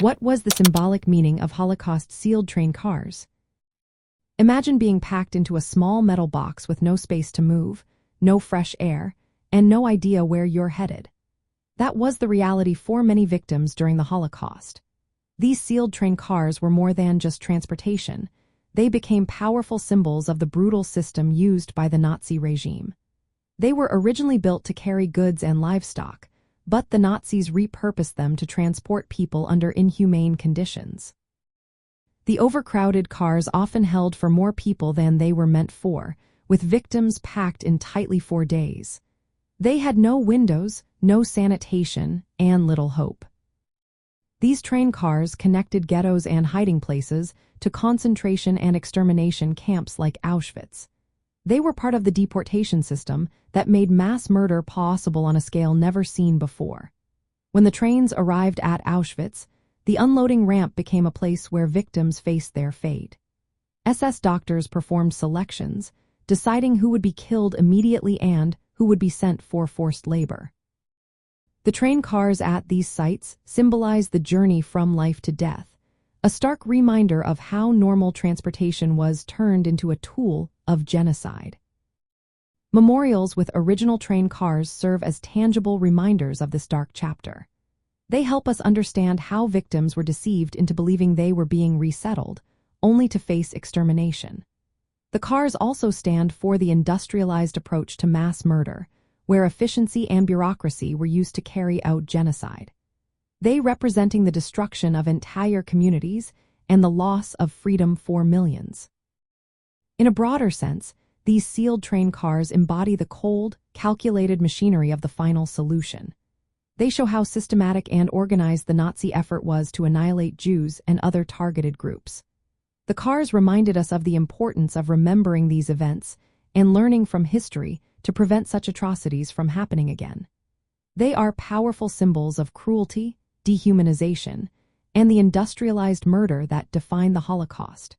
What was the symbolic meaning of Holocaust sealed train cars? Imagine being packed into a small metal box with no space to move, no fresh air, and no idea where you're headed. That was the reality for many victims during the Holocaust. These sealed train cars were more than just transportation. They became powerful symbols of the brutal system used by the Nazi regime. They were originally built to carry goods and livestock, but the Nazis repurposed them to transport people under inhumane conditions. The overcrowded cars often held for more people than they were meant for, with victims packed in tightly for days. They had no windows, no sanitation, and little hope. These train cars connected ghettos and hiding places to concentration and extermination camps like Auschwitz. They were part of the deportation system that made mass murder possible on a scale never seen before. When the trains arrived at Auschwitz, the unloading ramp became a place where victims faced their fate. SS doctors performed selections, deciding who would be killed immediately and who would be sent for forced labor. The train cars at these sites symbolize the journey from life to death, a stark reminder of how normal transportation was turned into a tool of genocide. Memorials with original train cars serve as tangible reminders of this dark chapter. They help us understand how victims were deceived into believing they were being resettled, only to face extermination. The cars also stand for the industrialized approach to mass murder, where efficiency and bureaucracy were used to carry out genocide. They representing the destruction of entire communities and the loss of freedom for millions. In a broader sense, these sealed train cars embody the cold, calculated machinery of the final solution. They show how systematic and organized the Nazi effort was to annihilate Jews and other targeted groups. The cars reminded us of the importance of remembering these events and learning from history to prevent such atrocities from happening again. They are powerful symbols of cruelty, dehumanization, and the industrialized murder that defined the Holocaust.